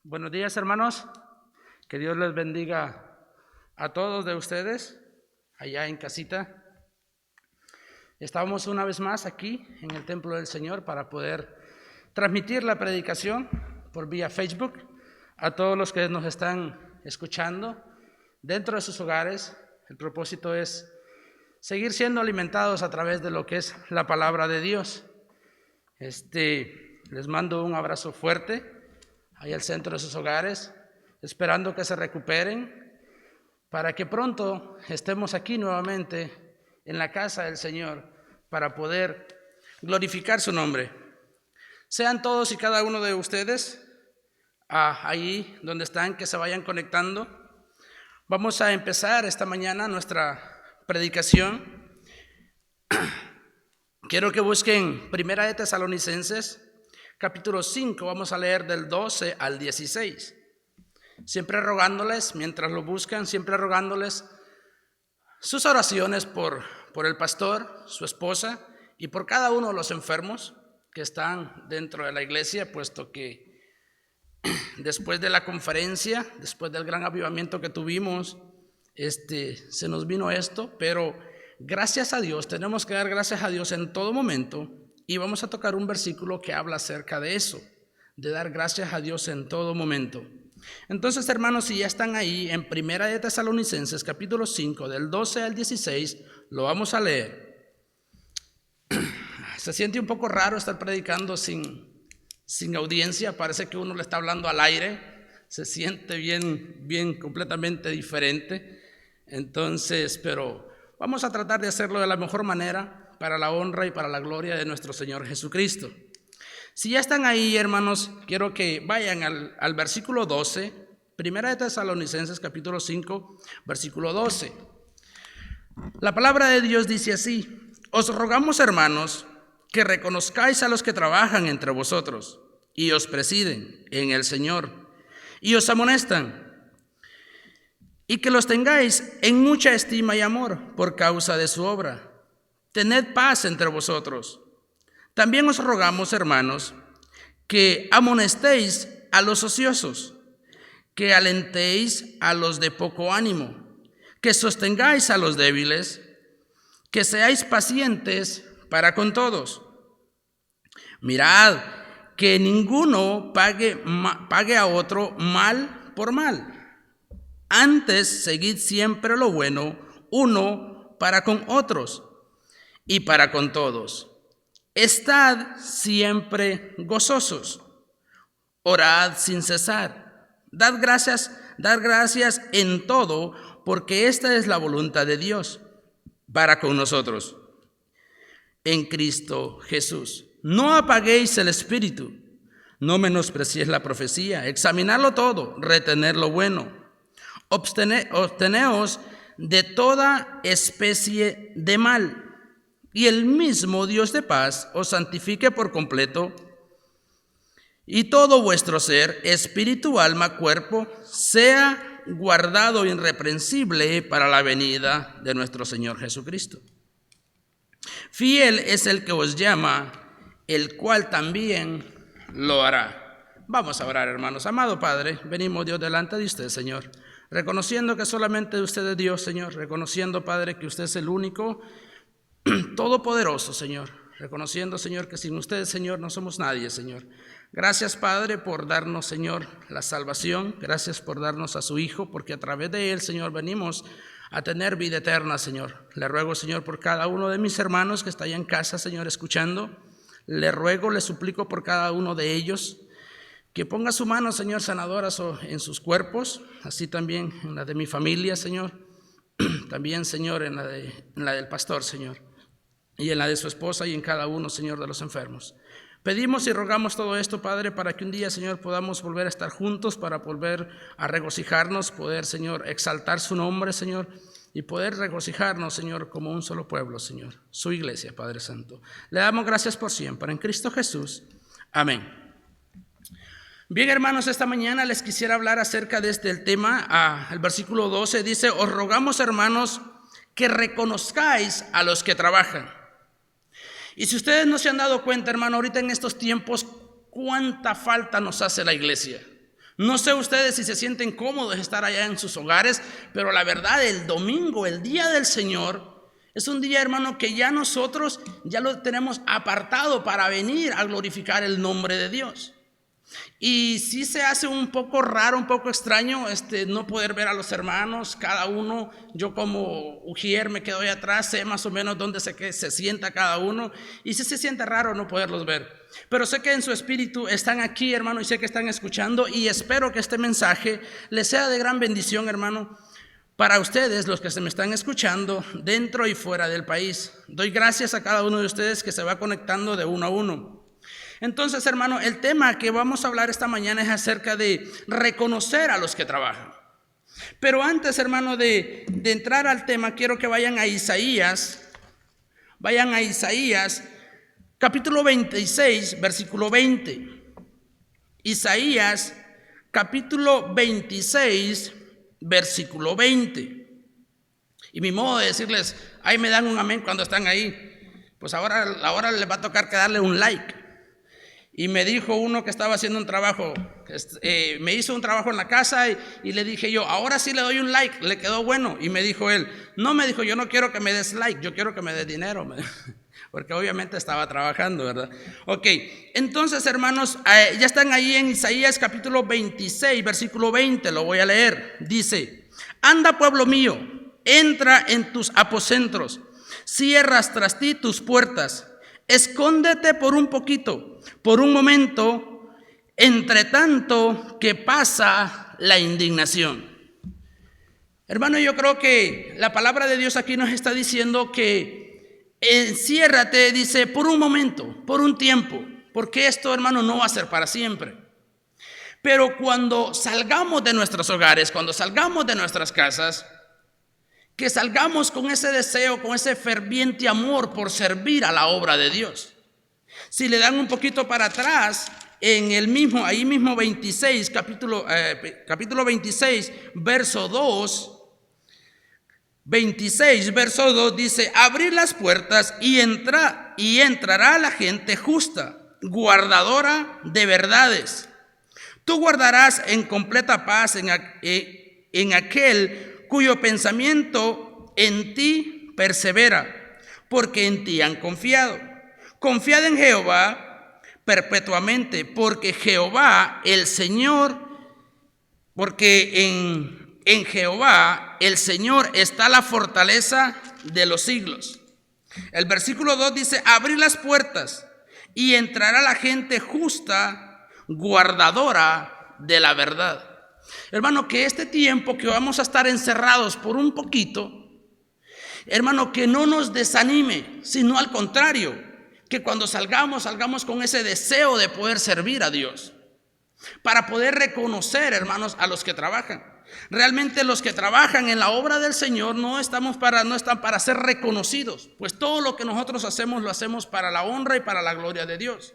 Buenos días, hermanos. Que Dios les bendiga a todos de ustedes allá en casita. Estamos una vez más aquí en el templo del Señor para poder transmitir la predicación por vía Facebook a todos los que nos están escuchando dentro de sus hogares. El propósito es seguir siendo alimentados a través de lo que es la palabra de Dios. Les mando un abrazo fuerte ahí al centro de sus hogares, esperando que se recuperen para que pronto estemos aquí nuevamente en la casa del Señor para poder glorificar su nombre. Sean todos y cada uno de ustedes ahí donde están, que se vayan conectando. Vamos a empezar esta mañana nuestra predicación. Quiero que busquen Primera de Tesalonicenses, capítulo 5, vamos a leer del 12 al 16. Siempre rogándoles, mientras lo buscan, siempre rogándoles sus oraciones por el pastor, su esposa y por cada uno de los enfermos que están dentro de la iglesia, puesto que después de la conferencia, después del gran avivamiento que tuvimos, se nos vino esto, pero gracias a Dios, tenemos que dar gracias a Dios en todo momento, y vamos a tocar un versículo que habla acerca de eso, de dar gracias a Dios en todo momento. Entonces, hermanos, si ya están ahí en Primera de Tesalonicenses, capítulo 5, del 12 al 16, lo vamos a leer. Se siente un poco raro estar predicando sin audiencia, parece que uno le está hablando al aire, se siente bien completamente diferente. Entonces, pero vamos a tratar de hacerlo de la mejor manera para la honra y para la gloria de nuestro Señor Jesucristo. Si ya están ahí, hermanos, quiero que vayan al versículo 12, Primera de Tesalonicenses, capítulo 5, versículo 12. La palabra de Dios dice así: os rogamos, hermanos, que reconozcáis a los que trabajan entre vosotros y os presiden en el Señor y os amonestan, y que los tengáis en mucha estima y amor por causa de su obra. Tened paz entre vosotros. También os rogamos, hermanos, que amonestéis a los ociosos, que alentéis a los de poco ánimo, que sostengáis a los débiles, que seáis pacientes para con todos. Mirad que ninguno pague a otro mal por mal. Antes, seguid siempre lo bueno, uno para con otros y para con todos. Estad siempre gozosos, orad sin cesar, dad gracias en todo, porque esta es la voluntad de Dios para con nosotros en Cristo Jesús. No apaguéis el espíritu, no menospreciéis la profecía, examinadlo todo, retened lo bueno, obteneos de toda especie de mal, y el mismo Dios de paz os santifique por completo, y todo vuestro ser, espíritu, alma, cuerpo, sea guardado irreprensible para la venida de nuestro Señor Jesucristo. Fiel es el que os llama, el cual también lo hará. Vamos a orar, hermanos. Amado Padre, venimos, Dios, delante de usted, Señor, reconociendo que solamente usted es Dios, Señor, reconociendo, Padre, que usted es el único todopoderoso, Señor, reconociendo, Señor, que sin usted, Señor, no somos nadie, Señor. Gracias, Padre, por darnos, Señor, la salvación. Gracias por darnos a su Hijo, porque a través de él, Señor, venimos a tener vida eterna, Señor. Le ruego, Señor, por cada uno de mis hermanos que está allá en casa, Señor, escuchando. Le ruego, le suplico por cada uno de ellos que ponga su mano, Señor, sanadora en sus cuerpos, así también en la de mi familia, Señor. También, Señor, en la del pastor, Señor, y en la de su esposa y en cada uno, Señor, de los enfermos. Pedimos y rogamos todo esto, Padre, para que un día, Señor, podamos volver a estar juntos, para volver a regocijarnos, poder, Señor, exaltar su nombre, Señor, y poder regocijarnos, Señor, como un solo pueblo, Señor, su iglesia, Padre Santo. Le damos gracias por siempre, en Cristo Jesús. Amén. Bien, hermanos, esta mañana les quisiera hablar acerca de el tema. El versículo 12 dice: os rogamos, hermanos, que reconozcáis a los que trabajan. Y si ustedes no se han dado cuenta, hermano, ahorita en estos tiempos, cuánta falta nos hace la iglesia. No sé ustedes si se sienten cómodos de estar allá en sus hogares, pero la verdad, el domingo, el día del Señor, es un día, hermano, que ya nosotros ya lo tenemos apartado para venir a glorificar el nombre de Dios. Y sí se hace un poco raro, un poco extraño no poder ver a los hermanos, cada uno. Yo como ujier me quedo ahí atrás, sé más o menos dónde se sienta cada uno, y sí se siente raro no poderlos ver. Pero sé que en su espíritu están aquí, hermano, y sé que están escuchando, y espero que este mensaje les sea de gran bendición, hermano, para ustedes, los que se me están escuchando dentro y fuera del país. Doy gracias a cada uno de ustedes que se va conectando de uno a uno. Entonces, hermano, el tema que vamos a hablar esta mañana es acerca de reconocer a los que trabajan. Pero antes, hermano, de entrar al tema, quiero que vayan a Isaías. Vayan a Isaías, capítulo 26, versículo 20. Isaías, capítulo 26, versículo 20. Y mi modo de decirles, ahí me dan un amén cuando están ahí. Pues ahora les va a tocar que darle un like. Y me dijo uno que estaba haciendo un trabajo, me hizo un trabajo en la casa y le dije yo, ahora sí le doy un like, le quedó bueno. Y me dijo él, no, me dijo, yo no quiero que me des like, yo quiero que me des dinero. Porque obviamente estaba trabajando, ¿verdad? Ok, entonces, hermanos, ya están ahí en Isaías capítulo 26, versículo 20, lo voy a leer. Dice, anda, pueblo mío, entra en tus aposentos, cierras tras ti tus puertas, escóndete por un poquito, por un momento, entre tanto que pasa la indignación. Hermano, yo creo que la palabra de Dios aquí nos está diciendo que enciérrate, dice, por un momento, por un tiempo, porque esto, hermano, no va a ser para siempre. Pero cuando salgamos de nuestros hogares, cuando salgamos de nuestras casas, que salgamos con ese deseo, con ese ferviente amor por servir a la obra de Dios. Si le dan un poquito para atrás, en el mismo, ahí mismo 26, capítulo 26, verso 2, 26, verso 2 dice, abrir las puertas y entrará la gente justa, guardadora de verdades. Tú guardarás en completa paz en aquel cuyo pensamiento en ti persevera, porque en ti han confiado. Confiad en Jehová perpetuamente, porque Jehová el Señor, porque en Jehová el Señor está la fortaleza de los siglos. El versículo 2 dice, abrid las puertas y entrará la gente justa, guardadora de la verdad. Hermano, que este tiempo que vamos a estar encerrados por un poquito, hermano, que no nos desanime, sino al contrario, que cuando salgamos con ese deseo de poder servir a Dios, para poder reconocer, hermanos, a los que trabajan. Realmente los que trabajan en la obra del Señor no están para ser reconocidos, pues todo lo que nosotros hacemos lo hacemos para la honra y para la gloria de Dios.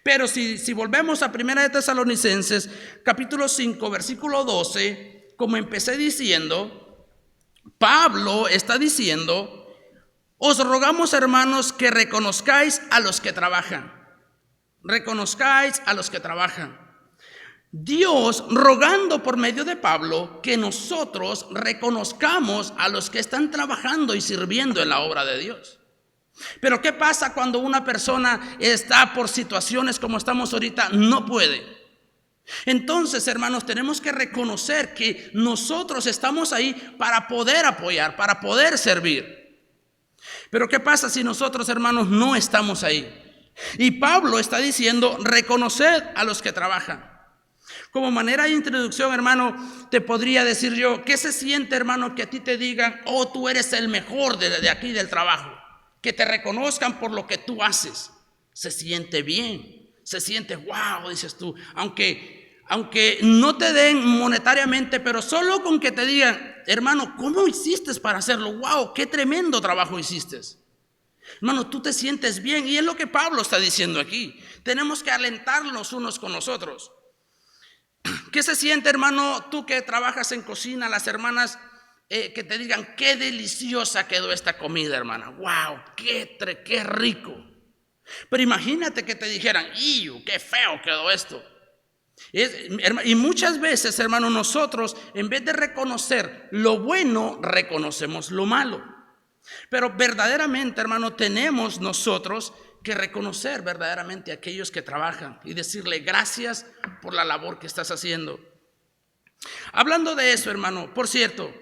Pero si volvemos a 1 Tesalonicenses, capítulo 5, versículo 12, como empecé diciendo, Pablo está diciendo, os rogamos, hermanos, que reconozcáis a los que trabajan. Reconozcáis a los que trabajan. Dios rogando por medio de Pablo que nosotros reconozcamos a los que están trabajando y sirviendo en la obra de Dios. Pero ¿qué pasa cuando una persona está por situaciones como estamos ahorita? No puede. Entonces, hermanos, tenemos que reconocer que nosotros estamos ahí para poder apoyar, para poder servir. Pero ¿qué pasa si nosotros, hermanos, no estamos ahí? Y Pablo está diciendo, reconoced a los que trabajan. Como manera de introducción, hermano, te podría decir yo, ¿qué se siente, hermano, que a ti te digan, oh, tú eres el mejor de aquí del trabajo? Que te reconozcan por lo que tú haces. Se siente bien, se siente wow, dices tú, aunque no te den monetariamente, pero solo con que te digan, hermano, ¿cómo hiciste para hacerlo? Wow, qué tremendo trabajo hiciste. Hermano, tú te sientes bien, y es lo que Pablo está diciendo aquí. Tenemos que alentarnos unos con los otros. ¿Qué se siente, hermano, tú que trabajas en cocina, las hermanas que te digan, qué deliciosa quedó esta comida, hermana? Wow, qué rico. Pero imagínate que te dijeran, qué feo quedó esto. Y muchas veces, hermano, nosotros en vez de reconocer lo bueno, reconocemos lo malo. Pero verdaderamente, hermano, tenemos nosotros que reconocer verdaderamente a aquellos que trabajan y decirle gracias por la labor que estás haciendo. Hablando de eso, hermano, por cierto,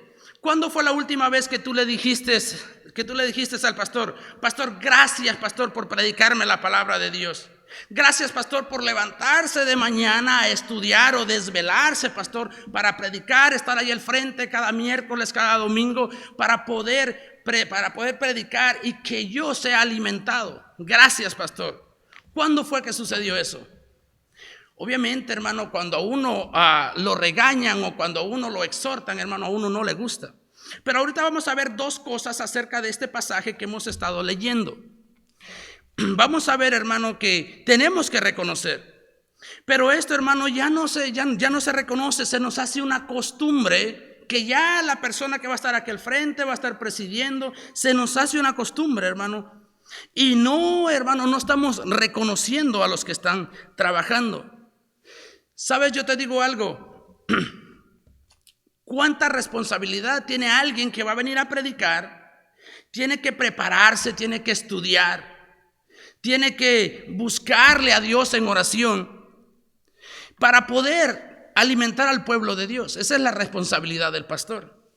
¿cuándo fue la última vez que tú le dijiste al pastor, pastor, gracias, pastor, por predicarme la palabra de Dios? Gracias, pastor, por levantarse de mañana a estudiar o desvelarse, pastor, para predicar, estar ahí al frente cada miércoles, cada domingo, para poder predicar y que yo sea alimentado. Gracias, pastor. ¿Cuándo fue que sucedió eso? Obviamente, hermano, cuando a uno lo regañan o cuando a uno lo exhortan, hermano, a uno no le gusta. Pero ahorita vamos a ver dos cosas acerca de este pasaje que hemos estado leyendo. Vamos a ver, hermano, que tenemos que reconocer. Pero esto, hermano, ya no se reconoce, se nos hace una costumbre que ya la persona que va a estar aquí al frente va a estar presidiendo, se nos hace una costumbre, hermano. Y no, hermano, no estamos reconociendo a los que están trabajando. ¿Sabes? Yo te digo algo. ¿Cuánta responsabilidad tiene alguien que va a venir a predicar? Tiene que prepararse, tiene que estudiar. Tiene que buscarle a Dios en oración para poder alimentar al pueblo de Dios. Esa es la responsabilidad del pastor.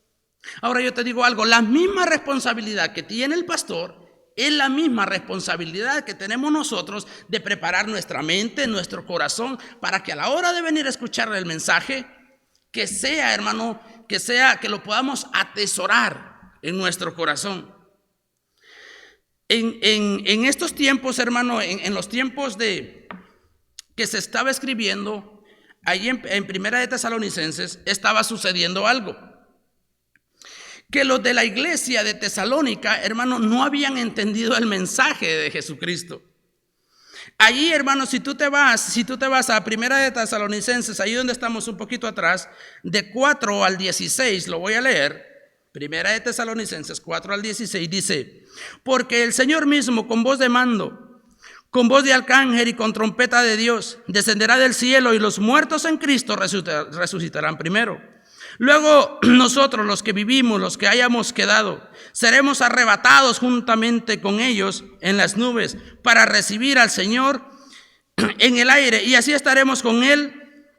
Ahora yo te digo algo, la misma responsabilidad que tiene el pastor es la misma responsabilidad que tenemos nosotros de preparar nuestra mente, nuestro corazón, para que a la hora de venir a escuchar el mensaje, que sea, hermano, que lo podamos atesorar en nuestro corazón. En estos tiempos, hermano, en los tiempos que se estaba escribiendo, ahí en Primera de Tesalonicenses, estaba sucediendo algo. Que los de la iglesia de Tesalónica, hermano, no habían entendido el mensaje de Jesucristo. Allí, hermano, si tú te vas a Primera de Tesalonicenses, ahí donde estamos un poquito atrás, de 4 al 16, lo voy a leer. Primera de Tesalonicenses 4 al 16 dice: porque el Señor mismo con voz de mando, con voz de arcángel y con trompeta de Dios, descenderá del cielo y los muertos en Cristo resucitarán primero. Luego nosotros, los que vivimos, los que hayamos quedado, seremos arrebatados juntamente con ellos en las nubes para recibir al Señor en el aire, y así estaremos con Él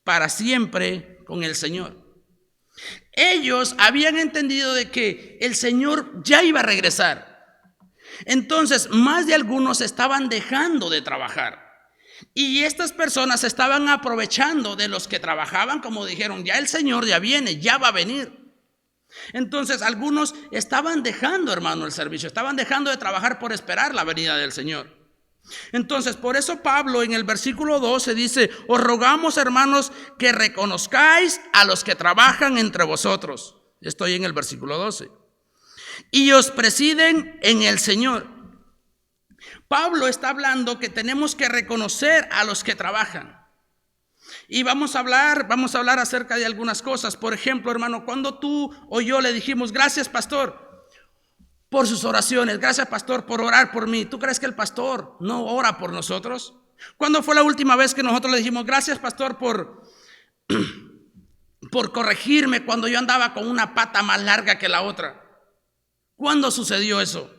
para siempre con el Señor. Ellos habían entendido de que el Señor ya iba a regresar. Entonces, más de algunos estaban dejando de trabajar. Y estas personas estaban aprovechando de los que trabajaban, como dijeron, ya el Señor ya viene, ya va a venir. Entonces, algunos estaban dejando, hermano, el servicio, estaban dejando de trabajar por esperar la venida del Señor. Entonces, por eso Pablo en el versículo 12 dice: os rogamos, hermanos, que reconozcáis a los que trabajan entre vosotros. Estoy en el versículo 12. Y os presiden en el Señor. Pablo está hablando que tenemos que reconocer a los que trabajan. Y vamos a hablar acerca de algunas cosas. Por ejemplo, hermano, cuando tú o yo le dijimos: gracias, pastor, por sus oraciones, gracias, pastor, por orar por mí. ¿Tú crees que el pastor no ora por nosotros? ¿Cuándo fue la última vez que nosotros le dijimos: gracias, pastor, por corregirme cuando yo andaba con una pata más larga que la otra? ¿Cuándo sucedió eso?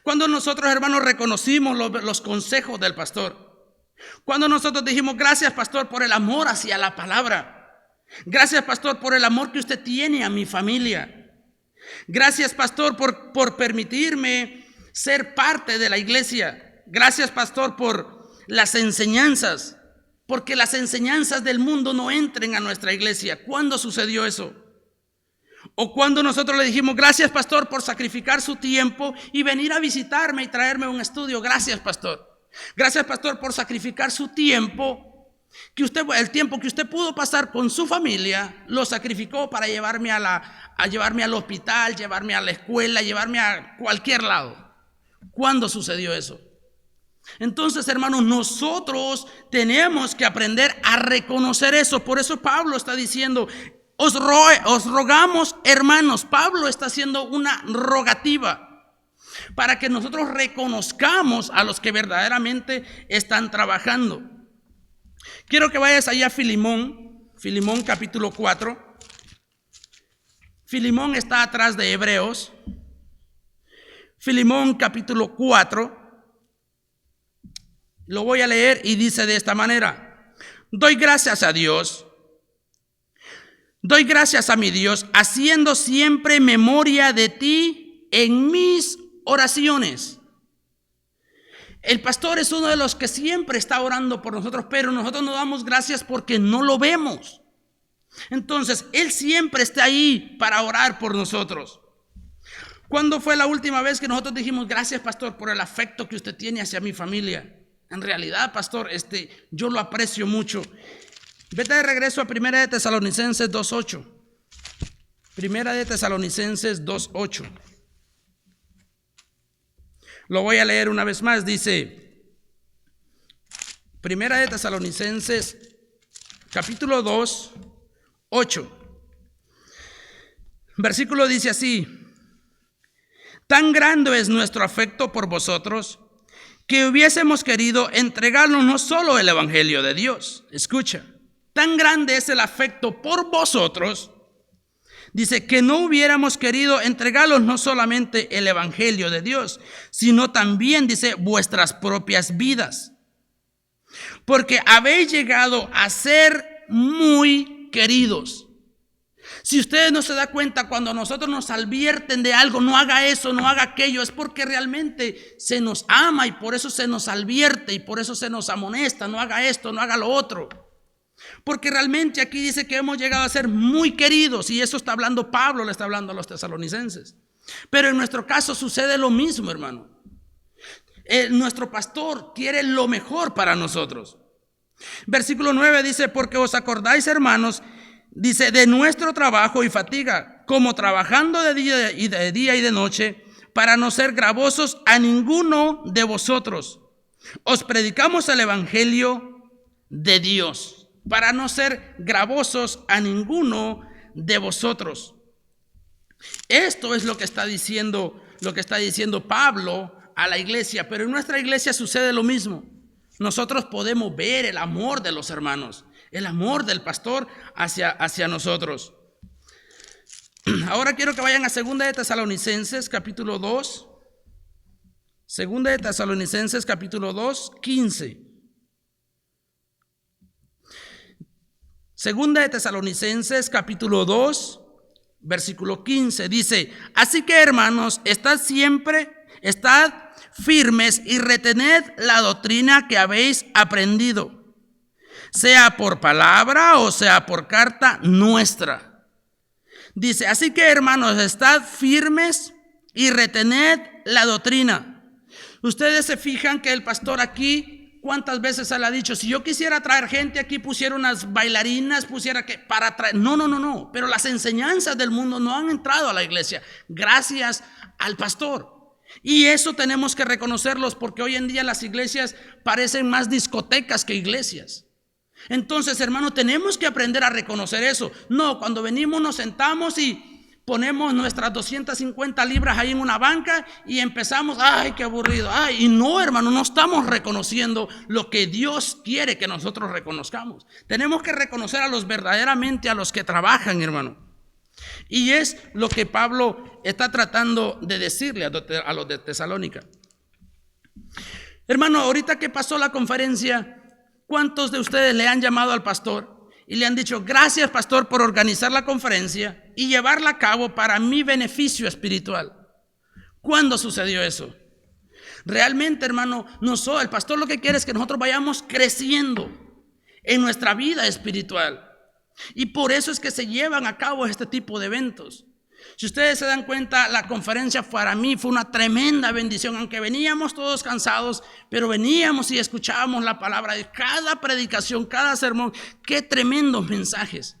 Cuando nosotros, hermanos, reconocimos los consejos del pastor. Cuando nosotros dijimos: gracias, pastor, por el amor hacia la palabra. Gracias, pastor, por el amor que usted tiene a mi familia. Gracias, pastor, por permitirme ser parte de la iglesia. Gracias, pastor, por las enseñanzas, porque las enseñanzas del mundo no entren a nuestra iglesia. ¿Cuándo sucedió eso? O cuando nosotros le dijimos: gracias, pastor, por sacrificar su tiempo y venir a visitarme y traerme un estudio. Gracias, pastor. Gracias, pastor, por sacrificar su tiempo, el tiempo que usted pudo pasar con su familia, lo sacrificó para llevarme llevarme al hospital, llevarme a la escuela, llevarme a cualquier lado. ¿Cuándo sucedió eso? Entonces, hermanos, nosotros tenemos que aprender a reconocer eso. Por eso Pablo está diciendo: os rogamos, hermanos. Pablo está haciendo una rogativa para que nosotros reconozcamos a los que verdaderamente están trabajando. Quiero que vayas allá a Filemón capítulo 4. Filemón está atrás de Hebreos. Filemón capítulo 4. Lo voy a leer y dice de esta manera: doy gracias a Dios, doy gracias a mi Dios, haciendo siempre memoria de ti en mis oraciones. El pastor es uno de los que siempre está orando por nosotros, pero nosotros no damos gracias porque no lo vemos. Entonces, él siempre está ahí para orar por nosotros. ¿Cuándo fue la última vez que nosotros dijimos gracias, pastor, por el afecto que usted tiene hacia mi familia? En realidad, pastor, yo lo aprecio mucho. Vete de regreso a Primera de Tesalonicenses 2:8. Primera de Tesalonicenses 2:8. Lo voy a leer una vez más. Dice, Primera de Tesalonicenses capítulo 2:8. Versículo dice así: tan grande es nuestro afecto por vosotros que hubiésemos querido entregarnos no solo el evangelio de Dios. Escucha, tan grande es el afecto por vosotros, dice, que no hubiéramos querido entregarlos no solamente el evangelio de Dios, sino también, dice, vuestras propias vidas, porque habéis llegado a ser muy queridos. Si ustedes no se dan cuenta, cuando nosotros nos advierten de algo, no haga eso, no haga aquello, es porque realmente se nos ama y por eso se nos advierte y por eso se nos amonesta, no haga esto, no haga lo otro. Porque realmente aquí dice que hemos llegado a ser muy queridos, y eso está hablando Pablo, le está hablando a los tesalonicenses. Pero en nuestro caso sucede lo mismo, hermano. Nuestro pastor quiere lo mejor para nosotros. Versículo 9 dice: porque os acordáis, hermanos, dice, de nuestro trabajo y fatiga, como trabajando de día y de noche, para no ser gravosos a ninguno de vosotros. Os predicamos el evangelio de Dios, para no ser gravosos a ninguno de vosotros. Esto es lo que está diciendo Pablo a la iglesia, pero en nuestra iglesia sucede lo mismo. Nosotros podemos ver el amor de los hermanos, el amor del pastor hacia nosotros. Ahora quiero que vayan a 2 de Tesalonicenses capítulo 2. 2 de Tesalonicenses capítulo 2, 15. 2 de Tesalonicenses capítulo 2, versículo 15. Dice: así que, hermanos, estad firmes y retened la doctrina que habéis aprendido, sea por palabra o sea por carta nuestra. Dice, así que, hermanos, estad firmes y retened la doctrina. Ustedes se fijan que el pastor aquí, ¿cuántas veces se le ha dicho? Si yo quisiera traer gente aquí, pusiera unas bailarinas, pusiera que para traer. No. Pero las enseñanzas del mundo no han entrado a la iglesia gracias al pastor. Y eso tenemos que reconocerlos, porque hoy en día las iglesias parecen más discotecas que iglesias. Entonces, hermano, tenemos que aprender a reconocer eso. No, cuando venimos nos sentamos y ponemos nuestras 250 libras ahí en una banca y empezamos, ay, qué aburrido. Y no, hermano, no estamos reconociendo lo que Dios quiere que nosotros reconozcamos. Tenemos que reconocer verdaderamente a los que trabajan, hermano. Y es lo que Pablo está tratando de decirle a los de Tesalónica. Hermano, ahorita que pasó la conferencia, ¿cuántos de ustedes le han llamado al pastor y le han dicho: gracias, pastor, por organizar la conferencia y llevarla a cabo para mi beneficio espiritual? ¿Cuándo sucedió eso? Realmente, hermano, el pastor lo que quiere es que nosotros vayamos creciendo en nuestra vida espiritual. Y por eso es que se llevan a cabo este tipo de eventos. Si ustedes se dan cuenta, la conferencia para mí fue una tremenda bendición. Aunque veníamos todos cansados, pero veníamos y escuchábamos la palabra de cada predicación, cada sermón. Qué tremendos mensajes.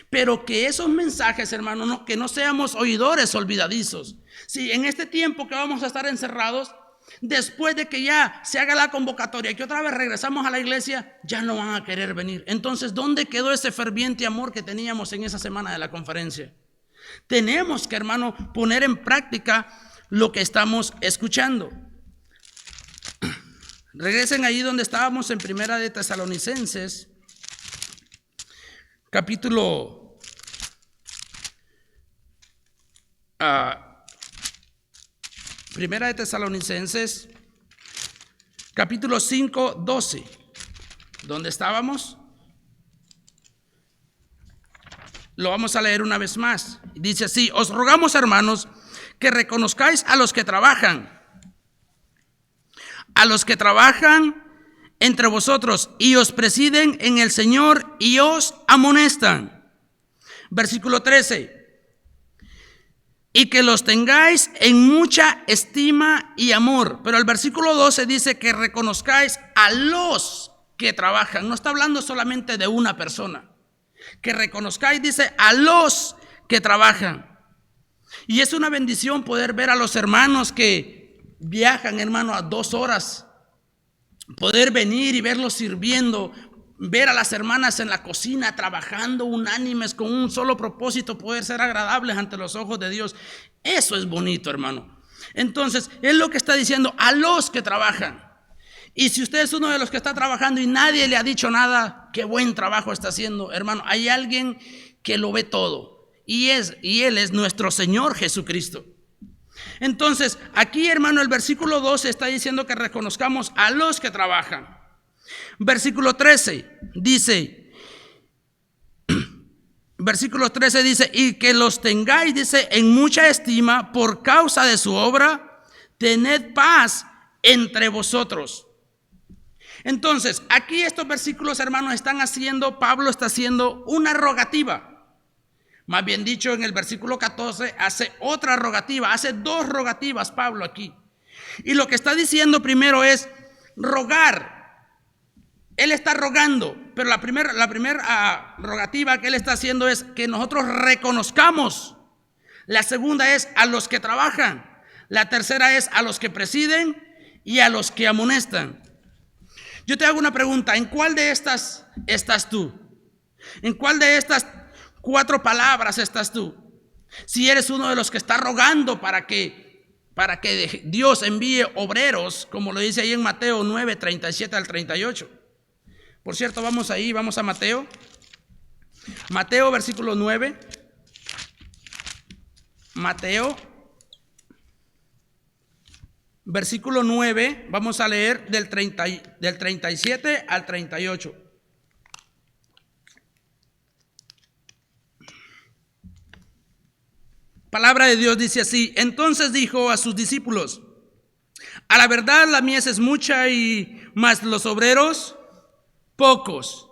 Pero que esos mensajes, hermano, que no seamos oidores olvidadizos. Si en este tiempo que vamos a estar encerrados, después de que ya se haga la convocatoria y que otra vez regresamos a la iglesia, ya no van a querer venir. Entonces, ¿dónde quedó ese ferviente amor que teníamos en esa semana de la conferencia? Tenemos que, hermano, poner en práctica lo que estamos escuchando. Regresen ahí donde estábamos en Primera de Tesalonicenses, capítulo Primera de Tesalonicenses, capítulo 5, 12. ¿Dónde estábamos? Lo vamos a leer una vez más. Dice así: os rogamos, hermanos, que reconozcáis a los que trabajan entre vosotros y os presiden en el Señor y os amonestan. Versículo 13. Y que los tengáis en mucha estima y amor. Pero el versículo 12 dice que reconozcáis a los que trabajan. No está hablando solamente de una persona. Que reconozcáis, dice, a los que trabajan. Y es una bendición poder ver a los hermanos que viajan, hermano, a 2 horas. Poder venir y verlos sirviendo. Ver a las hermanas en la cocina trabajando unánimes con un solo propósito, poder ser agradables ante los ojos de Dios. Eso es bonito, hermano. Entonces, es lo que está diciendo a los que trabajan. Y si usted es uno de los que está trabajando y nadie le ha dicho nada, qué buen trabajo está haciendo, hermano. Hay alguien que lo ve todo y Él es nuestro Señor Jesucristo. Entonces, aquí, hermano, el versículo 12 está diciendo que reconozcamos a los que trabajan. Versículo 13 dice, y que los tengáis, dice, en mucha estima por causa de su obra, tened paz entre vosotros. Entonces, aquí estos versículos, hermanos, Pablo está haciendo una rogativa. Más bien dicho, en el versículo 14 hace otra rogativa, hace 2 rogativas Pablo aquí. Y lo que está diciendo primero es rogar. Él está rogando, pero la primera rogativa que él está haciendo es que nosotros reconozcamos. La segunda es a los que trabajan. La tercera es a los que presiden y a los que amonestan. Yo te hago una pregunta: ¿en cuál de estas estás tú? ¿En cuál de estas 4 palabras estás tú? Si eres uno de los que está rogando para que Dios envíe obreros, como lo dice ahí en Mateo 9, 37 al 38. Por cierto, vamos a Mateo. Mateo, versículo 9. Mateo, versículo 9, vamos a leer del 37 al 38. Palabra de Dios dice así: entonces dijo a sus discípulos: a la verdad la mies es mucha y más los obreros pocos.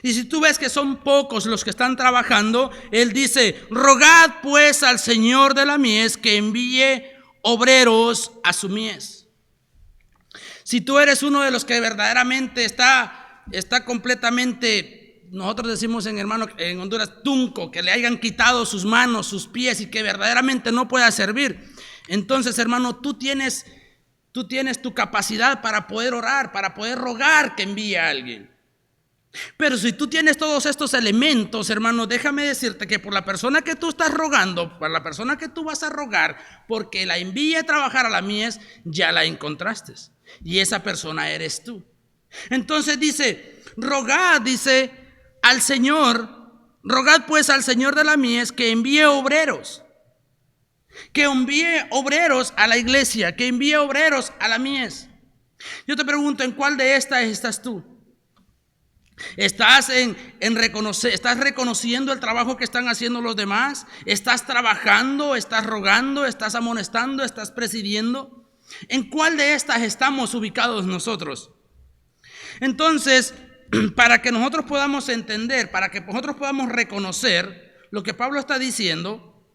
Y si tú ves que son pocos los que están trabajando, él dice: rogad pues al Señor de la mies que envíe obreros a su mies. Si tú eres uno de los que verdaderamente está completamente, nosotros decimos en Honduras, tunco, que le hayan quitado sus manos, sus pies y que verdaderamente no pueda servir, entonces, hermano, tú tienes tu capacidad para poder orar, para poder rogar que envíe a alguien. Pero si tú tienes todos estos elementos, hermano, déjame decirte que por la persona que tú estás rogando, por la persona que tú vas a rogar, porque la envíe a trabajar a la mies, ya la encontraste. Y esa persona eres tú. Entonces dice: rogad, dice, al Señor, rogad pues al Señor de la mies que envíe obreros. Que envíe obreros a la iglesia, que envíe obreros a la mies. Yo te pregunto: ¿en cuál de estas estás tú? ¿Estás estás reconociendo el trabajo que están haciendo los demás? ¿Estás trabajando? ¿Estás rogando? ¿Estás amonestando? ¿Estás presidiendo? ¿En cuál de estas estamos ubicados nosotros? Entonces, para que nosotros podamos entender, para que nosotros podamos reconocer lo que Pablo está diciendo,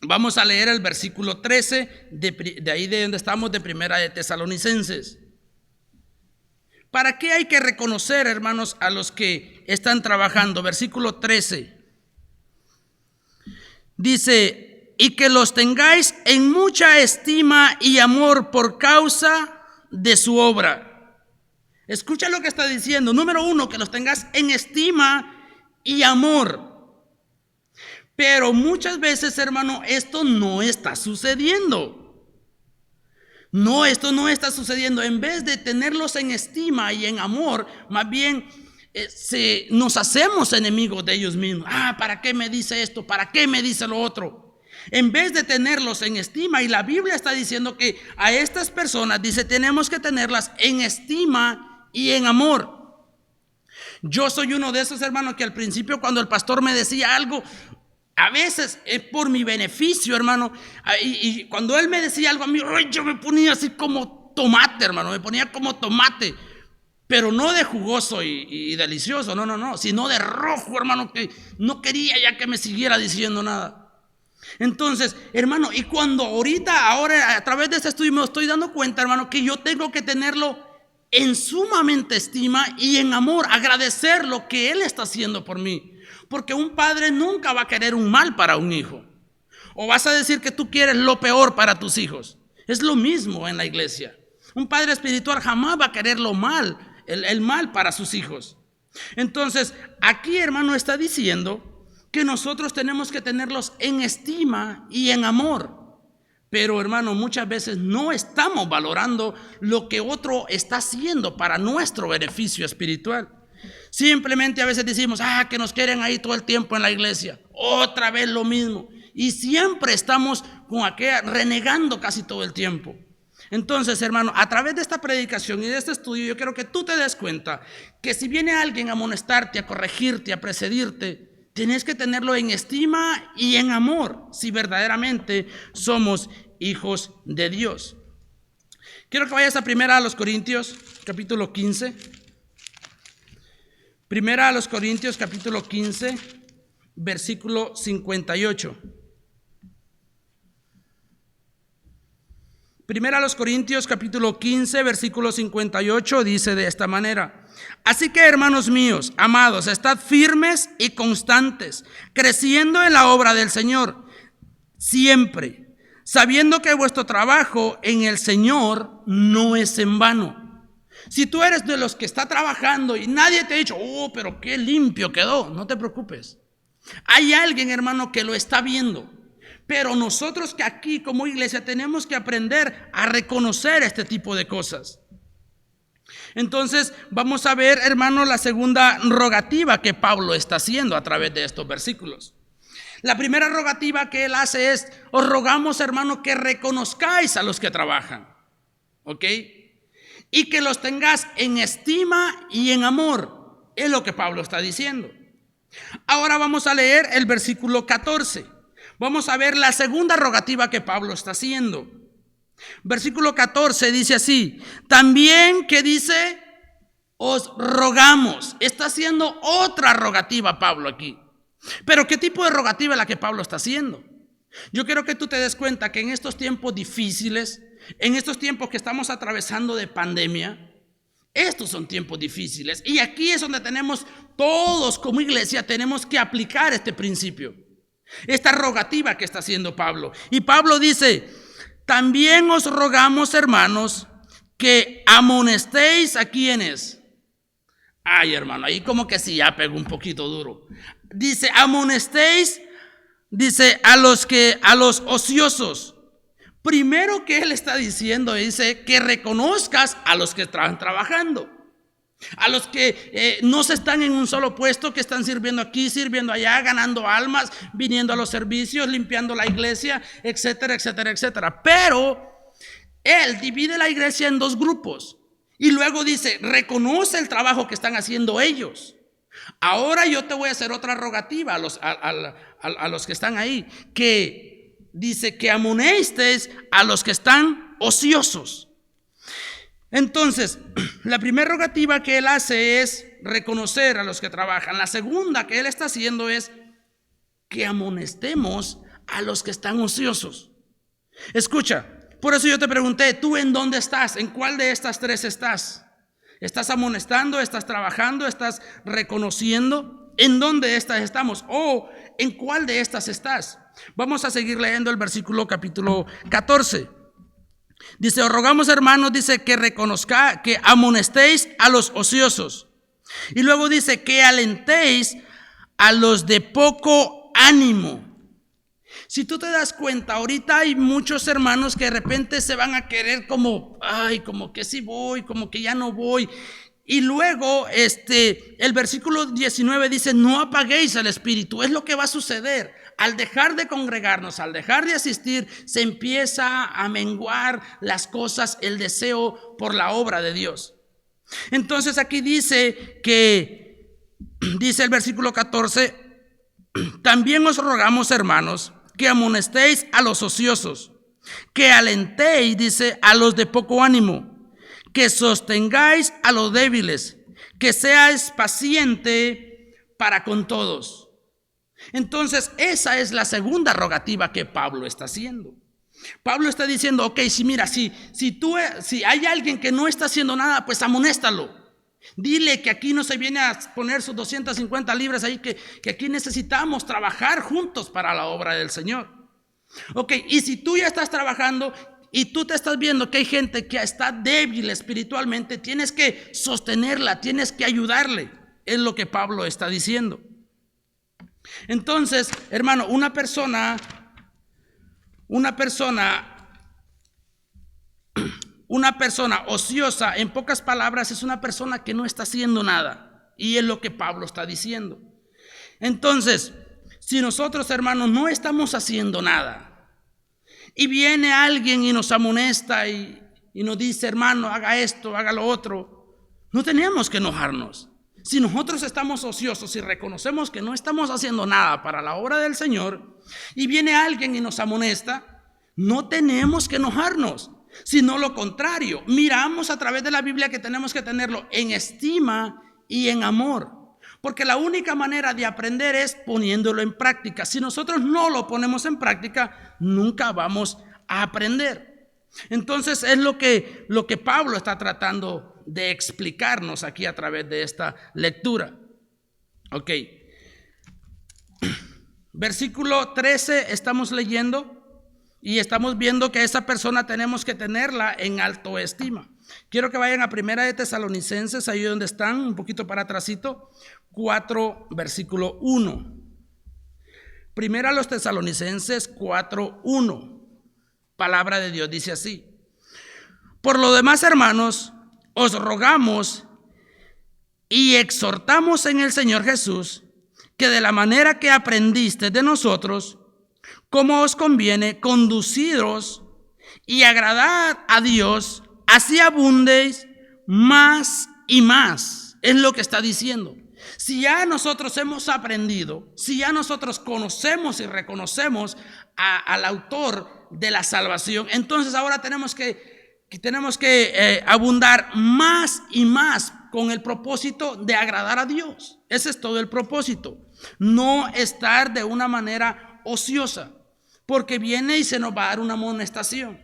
vamos a leer el versículo 13 de ahí de donde estamos, de Primera de Tesalonicenses. ¿Para qué hay que reconocer, hermanos, a los que están trabajando? Versículo 13. Dice: y que los tengáis en mucha estima y amor por causa de su obra. Escucha lo que está diciendo. Número 1, que los tengas en estima y amor. Pero muchas veces, hermano, esto no está sucediendo. No, esto no está sucediendo. En vez de tenerlos en estima y en amor, más bien nos hacemos enemigos de ellos mismos. ¿Para qué me dice esto? ¿Para qué me dice lo otro? En vez de tenerlos en estima, y la Biblia está diciendo que a estas personas, dice, tenemos que tenerlas en estima y en amor. Yo soy uno de esos hermanos que al principio, cuando el pastor me decía algo, a veces es por mi beneficio, hermano, y cuando él me decía algo a mí, yo me ponía así como tomate, hermano, me ponía como tomate, pero no de jugoso y delicioso, no, sino de rojo, hermano, que no quería ya que me siguiera diciendo nada. Entonces, hermano, y cuando ahora a través de este estudio me estoy dando cuenta, hermano, que yo tengo que tenerlo en sumamente estima y en amor, agradecer lo que Él está haciendo por mí. Porque un padre nunca va a querer un mal para un hijo. O vas a decir que tú quieres lo peor para tus hijos. Es lo mismo en la iglesia. Un padre espiritual jamás va a querer lo mal, el mal para sus hijos. Entonces, aquí, hermano, está diciendo que nosotros tenemos que tenerlos en estima y en amor. Pero, hermano, muchas veces no estamos valorando lo que otro está haciendo para nuestro beneficio espiritual. Simplemente a veces decimos, que nos quieren ahí todo el tiempo en la iglesia, otra vez lo mismo, y siempre estamos con aquella renegando casi todo el tiempo. Entonces, hermano, a través de esta predicación y de este estudio, yo quiero que tú te des cuenta que si viene alguien a amonestarte, a corregirte, a precedirte, tienes que tenerlo en estima y en amor, si verdaderamente somos hijos de Dios. Quiero que vayas a 1 Corintios, capítulo 15. 1 Corintios, capítulo 15, versículo 58. 1 Corintios, capítulo 15, versículo 58, dice de esta manera: así que, hermanos míos, amados, estad firmes y constantes, creciendo en la obra del Señor, siempre, sabiendo que vuestro trabajo en el Señor no es en vano. Si tú eres de los que está trabajando y nadie te ha dicho, pero qué limpio quedó, no te preocupes. Hay alguien, hermano, que lo está viendo. Pero nosotros que aquí como iglesia tenemos que aprender a reconocer este tipo de cosas. Entonces vamos a ver, hermano, la segunda rogativa que Pablo está haciendo a través de estos versículos. La primera rogativa que él hace es: os rogamos, hermano, que reconozcáis a los que trabajan, ¿ok? Y que los tengas en estima y en amor. Es lo que Pablo está diciendo. Ahora vamos a leer el versículo 14. Vamos a ver la segunda rogativa que Pablo está haciendo. Versículo 14 dice así: también, que dice, os rogamos. Está haciendo otra rogativa Pablo aquí. Pero ¿qué tipo de rogativa es la que Pablo está haciendo? Yo quiero que tú te des cuenta que en estos tiempos difíciles, en estos tiempos que estamos atravesando de pandemia, estos son tiempos difíciles. Y aquí es donde tenemos todos como iglesia, tenemos que aplicar este principio, esta rogativa que está haciendo Pablo. Y Pablo dice: también os rogamos, hermanos, que amonestéis a quienes. Ay, hermano, ahí como que sí, ya pegó un poquito duro. Dice: amonestéis, dice, a los ociosos. Primero que él está diciendo, dice que reconozcas a los que están trabajando, a los que no se están en un solo puesto, que están sirviendo aquí, sirviendo allá, ganando almas, viniendo a los servicios, limpiando la iglesia, etcétera, etcétera, etcétera. Pero él divide la iglesia en dos grupos y luego dice: reconoce el trabajo que están haciendo ellos. Ahora yo te voy a hacer otra rogativa a los que están ahí, que dice que amonestes a los que están ociosos. Entonces, la primera rogativa que él hace es reconocer a los que trabajan. La segunda que él está haciendo es que amonestemos a los que están ociosos. Escucha, por eso yo te pregunté: ¿tú en dónde estás? ¿En cuál de estas tres estás? ¿Estás amonestando? ¿Estás trabajando? ¿Estás reconociendo? ¿En dónde estas estamos? ¿O en cuál de estas estás? Vamos a seguir leyendo el versículo capítulo 14. Dice: os rogamos, hermanos, dice, que amonestéis a los ociosos. Y luego dice que alentéis a los de poco ánimo. Si tú te das cuenta, ahorita hay muchos hermanos que de repente se van a querer como, ay, como que sí voy, como que ya no voy. Y luego el versículo 19 dice, no apaguéis al espíritu. Es lo que va a suceder. Al dejar de congregarnos, al dejar de asistir, se empieza a menguar las cosas, el deseo por la obra de Dios. Entonces aquí dice el versículo 14, también os rogamos, hermanos, que amonestéis a los ociosos, que alentéis, dice, a los de poco ánimo, que sostengáis a los débiles, que seáis paciente para con todos. Entonces esa es la segunda rogativa que Pablo está haciendo. Pablo está diciendo, ok, si hay alguien que no está haciendo nada, pues amonéstalo. Dile que aquí no se viene a poner sus 250 libras ahí, que aquí necesitamos trabajar juntos para la obra del Señor. Ok, y si tú ya estás trabajando y tú te estás viendo que hay gente que está débil espiritualmente, tienes que sostenerla, tienes que ayudarle. Es lo que Pablo está diciendo. Entonces, hermano, una persona ociosa, en pocas palabras, es una persona que no está haciendo nada. Y es lo que Pablo está diciendo. Entonces, si nosotros, hermanos, no estamos haciendo nada y viene alguien y nos amonesta y nos dice, hermano, haga esto, haga lo otro, no tenemos que enojarnos. Si nosotros estamos ociosos y reconocemos que no estamos haciendo nada para la obra del Señor y viene alguien y nos amonesta, no tenemos que enojarnos, sino lo contrario. Miramos a través de la Biblia que tenemos que tenerlo en estima y en amor, porque la única manera de aprender es poniéndolo en práctica. Si nosotros no lo ponemos en práctica, nunca vamos a aprender. Entonces es lo que Pablo está tratando de explicarnos aquí a través de esta lectura. Ok. Versículo 13 estamos leyendo y estamos viendo que esa persona tenemos que tenerla en alto estima. Quiero que vayan a Primera de Tesalonicenses, ahí donde están, un poquito para atrásito, 4, versículo 1. Primera a los Tesalonicenses 4:1. Palabra de Dios dice así: por lo demás, hermanos, os rogamos y exhortamos en el Señor Jesús que de la manera que aprendiste de nosotros, como os conviene, conduciros y agradar a Dios, así abundéis más y más. Es lo que está diciendo. Si ya nosotros hemos aprendido, si ya nosotros conocemos y reconocemos al autor de la salvación, entonces ahora tenemos que abundar más y más con el propósito de agradar a Dios. Ese es todo el propósito. No estar de una manera ociosa, porque viene y se nos va a dar una amonestación.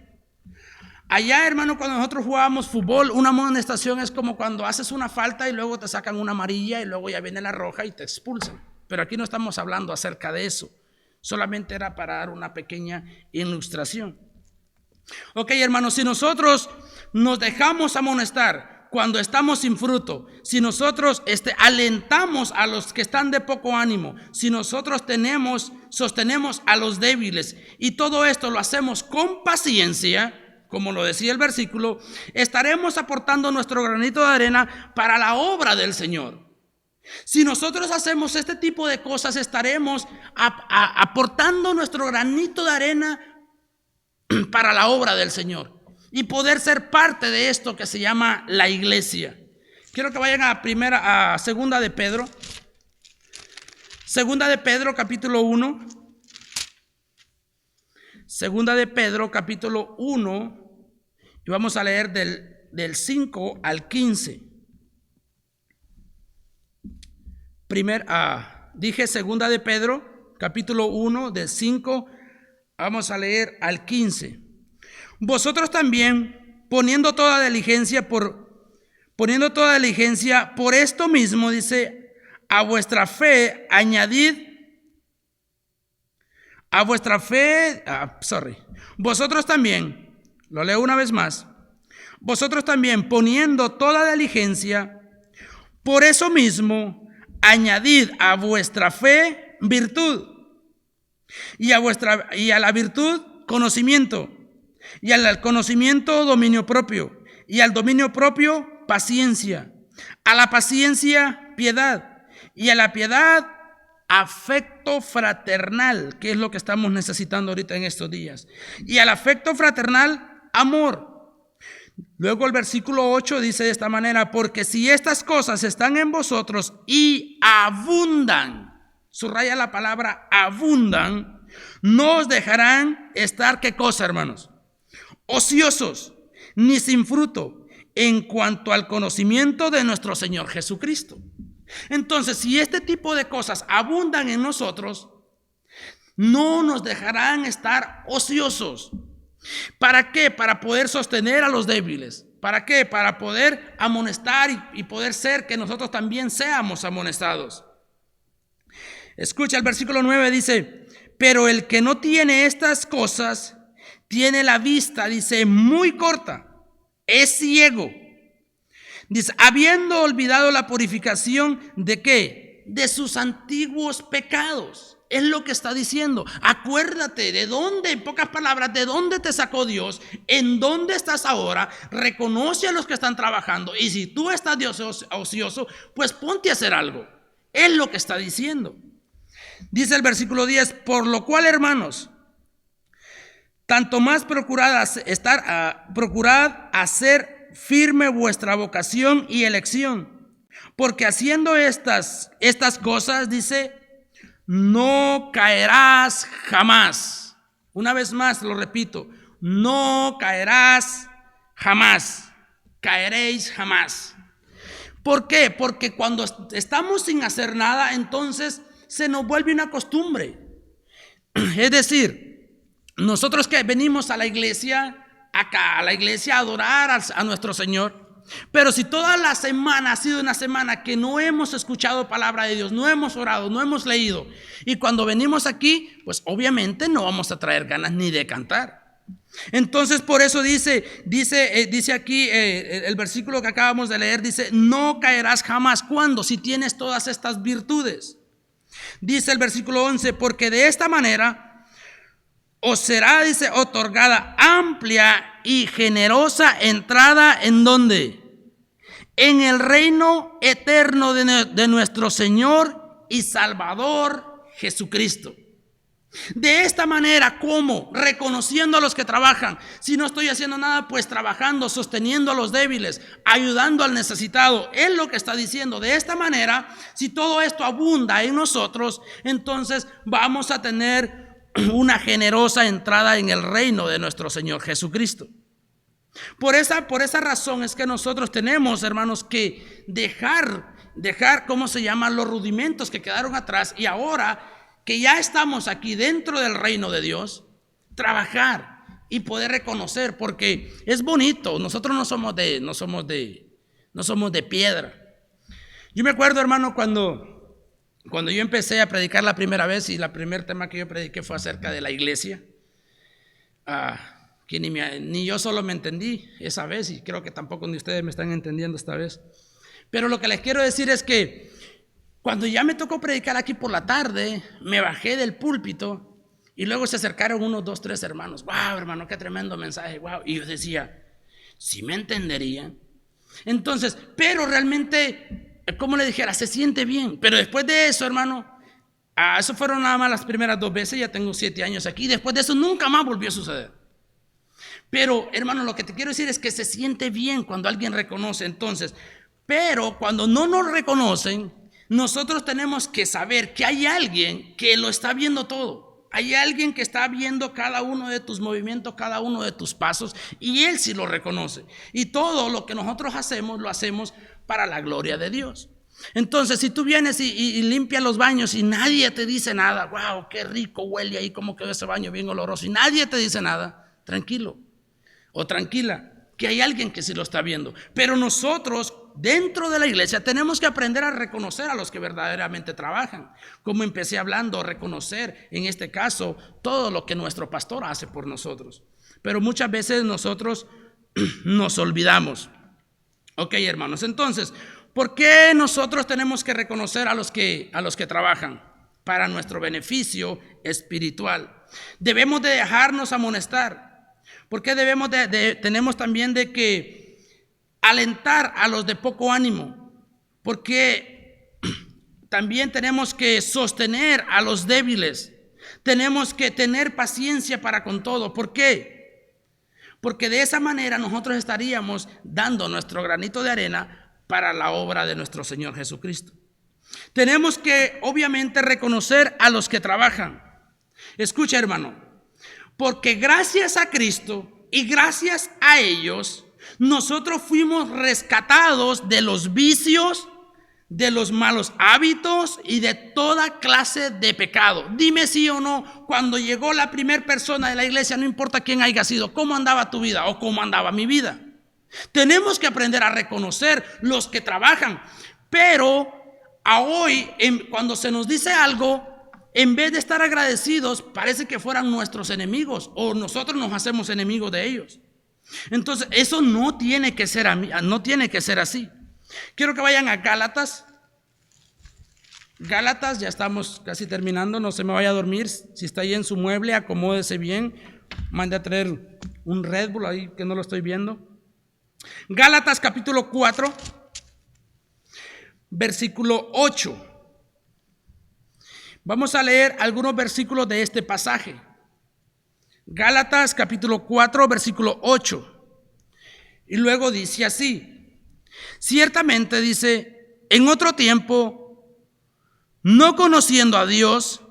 Allá, hermano, cuando nosotros jugábamos fútbol, una amonestación es como cuando haces una falta y luego te sacan una amarilla y luego ya viene la roja y te expulsan. Pero aquí no estamos hablando acerca de eso. Solamente era para dar una pequeña ilustración. Ok, hermanos, si nosotros nos dejamos amonestar cuando estamos sin fruto, si nosotros alentamos a los que están de poco ánimo, si nosotros sostenemos a los débiles y todo esto lo hacemos con paciencia, como lo decía el versículo, estaremos aportando nuestro granito de arena para la obra del Señor. Si nosotros hacemos este tipo de cosas, estaremos aportando nuestro granito de arena para la obra del Señor y poder ser parte de esto que se llama la iglesia. Quiero que vayan a segunda de Pedro. Segunda de Pedro, capítulo 1. Segunda de Pedro, capítulo 1. Y vamos a leer del 5 al 15. Dije segunda de Pedro, capítulo 1, del 5. Vamos a leer al 15. Vosotros también, poniendo toda diligencia por esto mismo, dice, a vuestra fe añadid, vosotros también, lo leo una vez más, vosotros también, poniendo toda diligencia, por eso mismo, añadid a vuestra fe virtud, y a la virtud conocimiento, y al conocimiento dominio propio, y al dominio propio paciencia, a la paciencia piedad, y a la piedad afecto fraternal, que es lo que estamos necesitando ahorita en estos días, y al afecto fraternal amor. Luego el versículo 8 dice de esta manera: porque si estas cosas están en vosotros y abundan, subraya la palabra abundan, no os dejarán estar, ¿qué cosa, hermanos? Ociosos, ni sin fruto, en cuanto al conocimiento de nuestro Señor Jesucristo. Entonces, si este tipo de cosas abundan en nosotros, no nos dejarán estar ociosos. ¿Para qué? Para poder sostener a los débiles. ¿Para qué? Para poder amonestar y poder ser que nosotros también seamos amonestados. Escucha, el versículo 9 dice: pero el que no tiene estas cosas tiene la vista, dice, muy corta, es ciego. Dice, habiendo olvidado la purificación de ¿qué? De sus antiguos pecados. Es lo que está diciendo. Acuérdate de dónde, en pocas palabras, de dónde te sacó Dios, en dónde estás ahora. Reconoce a los que están trabajando, y si tú estás ocioso, pues ponte a hacer algo. Es lo que está diciendo. Dice el versículo 10: por lo cual, hermanos, tanto más procurad hacer firme vuestra vocación y elección, porque haciendo estas cosas, dice, no caerás jamás. Una vez más lo repito: no caerás jamás. Caeréis jamás. ¿Por qué? Porque cuando estamos sin hacer nada, entonces se nos vuelve una costumbre. Es decir, nosotros que venimos a la iglesia, acá a la iglesia, a adorar a nuestro Señor, pero si toda la semana ha sido una semana que no hemos escuchado palabra de Dios, no hemos orado, no hemos leído, y cuando venimos aquí, pues obviamente no vamos a traer ganas ni de cantar. Entonces por eso dice aquí el versículo que acabamos de leer, dice, no caerás jamás. ¿Cuándo? Si tienes todas estas virtudes. Dice el versículo 11: porque de esta manera os será, dice, otorgada amplia y generosa entrada, ¿en dónde? En el reino eterno de nuestro Señor y Salvador Jesucristo. De esta manera, ¿cómo? Reconociendo a los que trabajan. Si no estoy haciendo nada, pues trabajando, sosteniendo a los débiles, ayudando al necesitado. Es lo que está diciendo. De esta manera, si todo esto abunda en nosotros, entonces vamos a tener una generosa entrada en el reino de nuestro Señor Jesucristo. Por esa razón es que nosotros tenemos, hermanos, que dejar, ¿cómo se llaman? Los rudimentos que quedaron atrás, y ahora que ya estamos aquí dentro del reino de Dios, trabajar y poder reconocer, porque es bonito. Nosotros no somos de piedra. Yo me acuerdo, hermano, cuando yo empecé a predicar la primera vez, y el primer tema que yo prediqué fue acerca de la iglesia, que ni yo solo me entendí esa vez, y creo que tampoco ni ustedes me están entendiendo esta vez. Pero lo que les quiero decir es que cuando ya me tocó predicar aquí por la tarde, me bajé del púlpito y luego se acercaron unos 2, 3 hermanos. ¡Wow, hermano, qué tremendo mensaje! ¡Wow! Y yo decía, ¿sí me entenderían? Entonces, pero realmente, como le dijera, se siente bien. Pero después de eso, hermano, eso fueron nada más las primeras 2 veces. Ya tengo 7 años aquí. Después de eso nunca más volvió a suceder. Pero, hermano, lo que te quiero decir es que se siente bien cuando alguien reconoce. Entonces, pero cuando no nos reconocen, nosotros tenemos que saber que hay alguien que lo está viendo todo. Hay alguien que está viendo cada uno de tus movimientos, cada uno de tus pasos, y Él sí lo reconoce. Y todo lo que nosotros hacemos, lo hacemos para la gloria de Dios. Entonces, si tú vienes y limpias los baños y nadie te dice nada, wow, qué rico huele ahí, cómo quedó ese baño bien oloroso, y nadie te dice nada, tranquilo o tranquila, que hay alguien que sí lo está viendo. Pero nosotros dentro de la iglesia tenemos que aprender a reconocer a los que verdaderamente trabajan. Como empecé hablando, reconocer en este caso todo lo que nuestro pastor hace por nosotros. Pero muchas veces nosotros nos olvidamos. Ok, hermanos, entonces, ¿por qué nosotros tenemos que reconocer a los que trabajan? para nuestro beneficio espiritual. Debemos de dejarnos amonestar, porque tenemos también de que alentar a los de poco ánimo, porque también tenemos que sostener a los débiles, tenemos que tener paciencia para con todo. ¿Por qué? Porque de esa manera nosotros estaríamos dando nuestro granito de arena para la obra de nuestro Señor Jesucristo. Tenemos que obviamente reconocer a los que trabajan. Escucha, hermano, porque gracias a Cristo y gracias a ellos, nosotros fuimos rescatados de los vicios, de los malos hábitos y de toda clase de pecado. Dime sí o no, cuando llegó la primera persona de la iglesia, no importa quién haya sido, cómo andaba tu vida o cómo andaba mi vida. Tenemos que aprender a reconocer los que trabajan, pero a hoy, cuando se nos dice algo, en vez de estar agradecidos, parece que fueran nuestros enemigos o nosotros nos hacemos enemigos de ellos. Entonces, eso no tiene que ser así. Quiero que vayan a Gálatas. Gálatas, ya estamos casi terminando, no se me vaya a dormir. Si está ahí en su mueble, acomódese bien. Mande a traer un Red Bull ahí que no lo estoy viendo. Gálatas capítulo 4. Versículo 8. Vamos a leer algunos versículos de este pasaje. Gálatas capítulo 4, versículo 8. Y luego dice así: ciertamente, dice, en otro tiempo, no conociendo a Dios,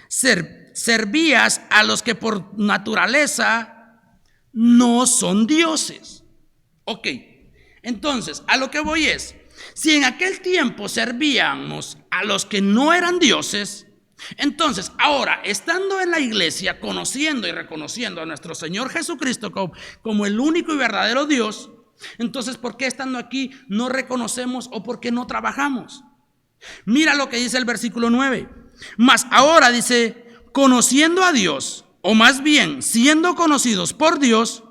servías a los que por naturaleza no son dioses. Ok, entonces a lo que voy es, si en aquel tiempo servíamos a los que no eran dioses, entonces ahora, estando en la iglesia, conociendo y reconociendo a nuestro Señor Jesucristo como el único y verdadero Dios, entonces ¿por qué estando aquí no reconocemos o por qué no trabajamos? Mira lo que dice el versículo 9. Mas ahora dice, conociendo a Dios, o más bien siendo conocidos por Dios,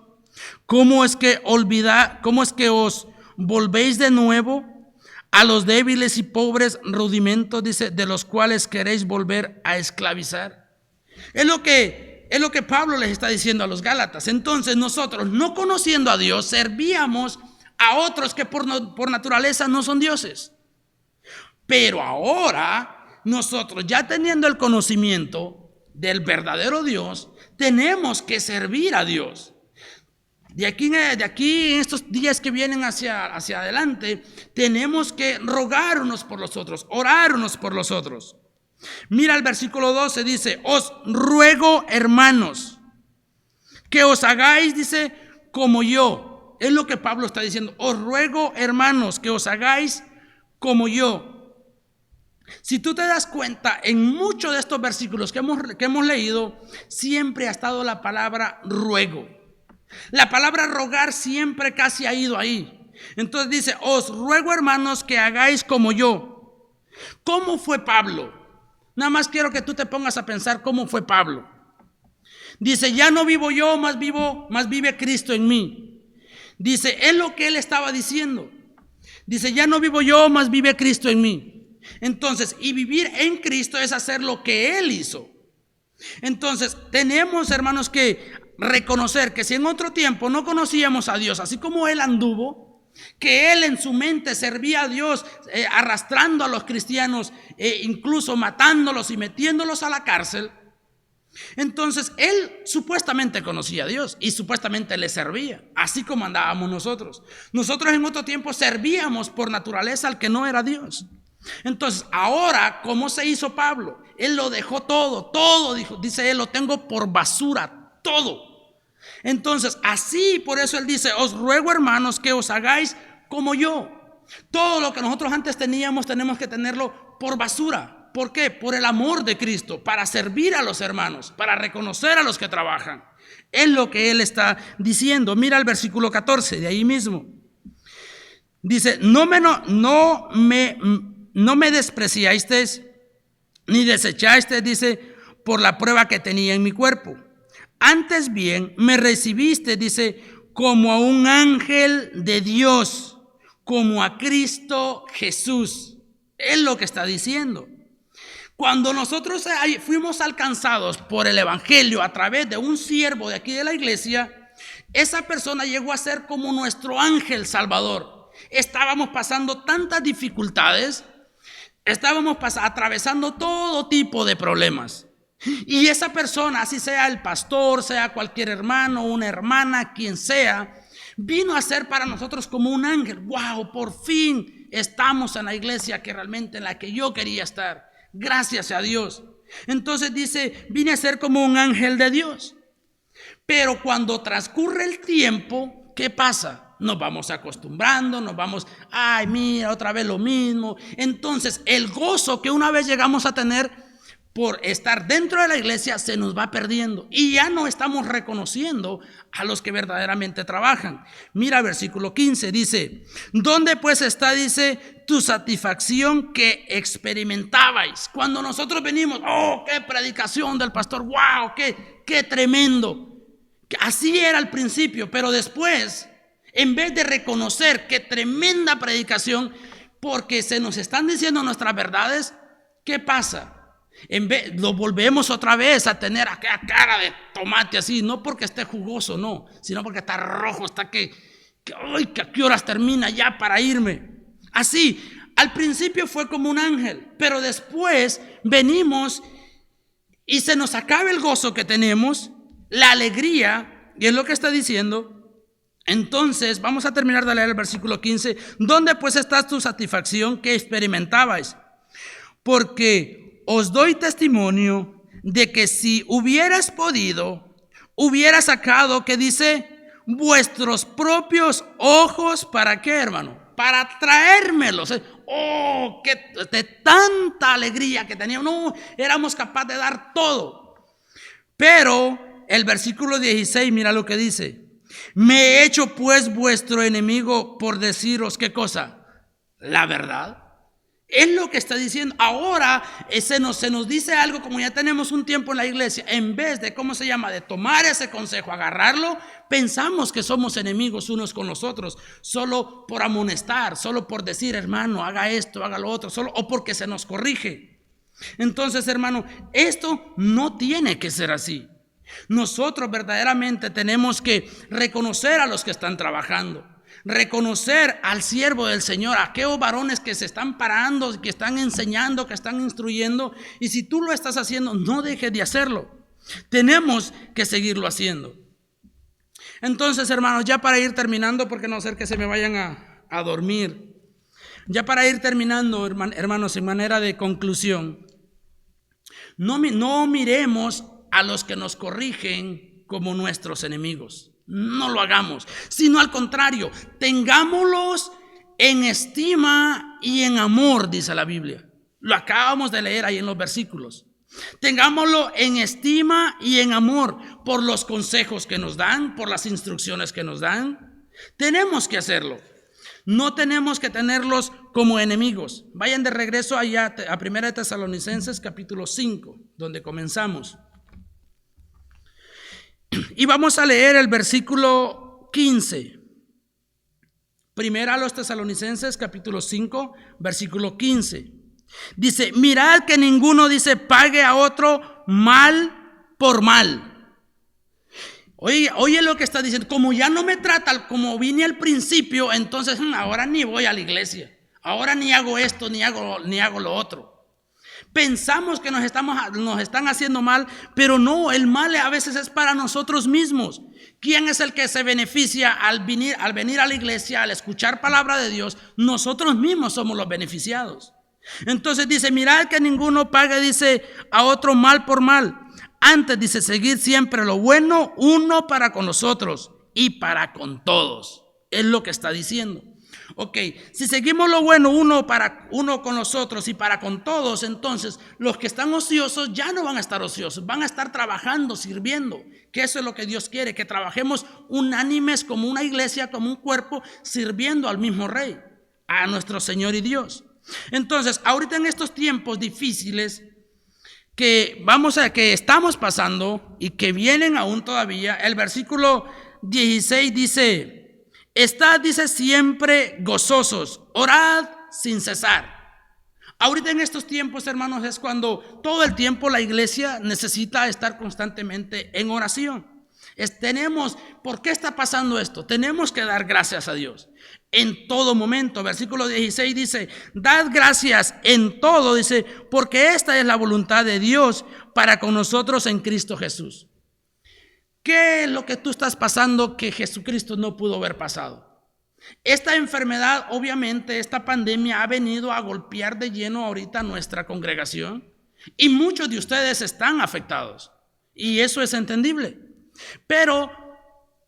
¿cómo es que os volvéis de nuevo a los débiles y pobres rudimentos, dice, de los cuales queréis volver a esclavizar? Es lo que Pablo les está diciendo a los Gálatas. Entonces nosotros, no conociendo a Dios, servíamos a otros que por naturaleza no son dioses. Pero ahora nosotros, ya teniendo el conocimiento del verdadero Dios, tenemos que servir a Dios. De aquí en estos días que vienen hacia adelante, tenemos que rogar unos por los otros, orar unos por los otros. Mira el versículo 12, dice, os ruego, hermanos, que os hagáis, dice, como yo. Es lo que Pablo está diciendo. Os ruego, hermanos, que os hagáis como yo. Si tú te das cuenta, en muchos de estos versículos que hemos leído, siempre ha estado la palabra ruego. La palabra rogar siempre casi ha ido ahí. Entonces dice, os ruego, hermanos, que hagáis como yo. ¿Cómo fue Pablo? Nada más quiero que tú te pongas a pensar cómo fue Pablo. Dice, ya no vivo yo, más vive Cristo en mí. Dice, es lo que él estaba diciendo. Dice, ya no vivo yo, más vive Cristo en mí. Entonces, y vivir en Cristo es hacer lo que él hizo. Entonces, tenemos, hermanos, que reconocer que si en otro tiempo no conocíamos a Dios, así como él anduvo, que él en su mente servía a Dios, arrastrando a los cristianos, incluso matándolos y metiéndolos a la cárcel, entonces él supuestamente conocía a Dios y supuestamente le servía, así como andábamos nosotros. Nosotros en otro tiempo servíamos por naturaleza al que no era Dios. Entonces ahora, ¿cómo se hizo Pablo? Él lo dejó todo, dice él, lo tengo por basura, todo. Entonces así, por eso él dice, os ruego, hermanos, que os hagáis como yo. Todo lo que nosotros antes teníamos, tenemos que tenerlo por basura. ¿Por qué? Por el amor de Cristo, para servir a los hermanos, para reconocer a los que trabajan. Es lo que él está diciendo. Mira el versículo 14 de ahí mismo. Dice, no me despreciasteis ni desechasteis, dice, por la prueba que tenía en mi cuerpo. Antes bien me recibiste, dice, como a un ángel de Dios, como a Cristo Jesús. Es lo que está diciendo. Cuando nosotros fuimos alcanzados por el evangelio a través de un siervo de aquí de la iglesia, esa persona llegó a ser como nuestro ángel salvador. Estábamos pasando tantas dificultades, estábamos atravesando todo tipo de problemas. Y esa persona, así sea el pastor, sea cualquier hermano, una hermana, quien sea, vino a ser para nosotros como un ángel. ¡Wow! Por fin estamos en la iglesia que realmente en la que yo quería estar. Gracias a Dios. Entonces dice, vine a ser como un ángel de Dios. Pero cuando transcurre el tiempo, ¿qué pasa? Nos vamos acostumbrando, nos vamos, ay, mira, otra vez lo mismo. Entonces el gozo que una vez llegamos a tener por estar dentro de la iglesia se nos va perdiendo y ya no estamos reconociendo a los que verdaderamente trabajan. Mira versículo 15, dice, ¿dónde pues está, dice, tu satisfacción que experimentabais? Cuando nosotros venimos, oh, qué predicación del pastor, wow, qué tremendo. Así era al principio, pero después, en vez de reconocer qué tremenda predicación, porque se nos están diciendo nuestras verdades, ¿qué pasa? En vez, lo volvemos otra vez a tener aquella cara de tomate así, no porque esté jugoso, no, sino porque está rojo, está que ay, que a qué horas termina ya para irme. Así, al principio fue como un ángel, pero después venimos y se nos acaba el gozo que tenemos, la alegría, y es lo que está diciendo. Entonces, vamos a terminar de leer el versículo 15. ¿Dónde pues está tu satisfacción que experimentabais? Porque os doy testimonio de que si hubieras podido, hubiera sacado, que dice, vuestros propios ojos, ¿para qué, hermano? Para traérmelos. Oh, que de tanta alegría que teníamos, no, éramos capaces de dar todo. Pero el versículo 16, mira lo que dice. Me he hecho pues vuestro enemigo por deciros, ¿qué cosa? La verdad. Es lo que está diciendo. Ahora se nos dice algo, como ya tenemos un tiempo en la iglesia, en vez de, ¿cómo se llama?, de tomar ese consejo, agarrarlo, pensamos que somos enemigos unos con los otros, solo por amonestar, solo por decir, hermano, haga esto, haga lo otro, solo o porque se nos corrige. Entonces, hermano, esto no tiene que ser así. Nosotros verdaderamente tenemos que reconocer a los que están trabajando, reconocer al siervo del Señor, a aquellos varones que se están parando, que están enseñando, que están instruyendo. Y si tú lo estás haciendo, no dejes de hacerlo. Tenemos que seguirlo haciendo. Entonces, hermanos, ya para ir terminando, porque no ser que se me vayan a dormir, ya para ir terminando, hermanos, en manera de conclusión, no miremos a los que nos corrigen como nuestros enemigos. No lo hagamos, sino al contrario, tengámoslos en estima y en amor, dice la Biblia. Lo acabamos de leer ahí en los versículos. Tengámoslo en estima y en amor por los consejos que nos dan, por las instrucciones que nos dan. Tenemos que hacerlo. No tenemos que tenerlos como enemigos. Vayan de regreso allá a 1 Tesalonicenses capítulo 5, donde comenzamos. Y vamos a leer el versículo 15. Primera a los Tesalonicenses capítulo 5, versículo 15. Dice, mirad que ninguno, dice, pague a otro mal por mal. Oye lo que está diciendo. Como ya no me trata como vine al principio, entonces ahora ni voy a la iglesia. Ahora ni hago esto, ni hago lo otro. Pensamos que nos están haciendo mal, pero no, el mal a veces es para nosotros mismos. ¿Quién es el que se beneficia al venir a la iglesia, al escuchar palabra de Dios? Nosotros mismos somos los beneficiados. Entonces dice, mirad que ninguno pague, dice, a otro mal por mal. Antes, dice, seguid siempre lo bueno uno para con los otros y para con todos. Es lo que está diciendo. Ok, si seguimos lo bueno uno con los otros y para con todos, entonces los que están ociosos ya no van a estar ociosos, van a estar trabajando, sirviendo, que eso es lo que Dios quiere, que trabajemos unánimes como una iglesia, como un cuerpo, sirviendo al mismo Rey, a nuestro Señor y Dios. Entonces, ahorita en estos tiempos difíciles que estamos pasando y que vienen aún todavía, el versículo 16 dice, estad, dice, siempre gozosos, orad sin cesar. Ahorita en estos tiempos, hermanos, es cuando todo el tiempo la iglesia necesita estar constantemente en oración. ¿Por qué está pasando esto? Tenemos que dar gracias a Dios en todo momento. Versículo 16 dice: dad gracias en todo, dice, porque esta es la voluntad de Dios para con nosotros en Cristo Jesús. ¿Qué es lo que tú estás pasando que Jesucristo no pudo haber pasado? Esta enfermedad, obviamente, esta pandemia ha venido a golpear de lleno ahorita nuestra congregación y muchos de ustedes están afectados y eso es entendible. Pero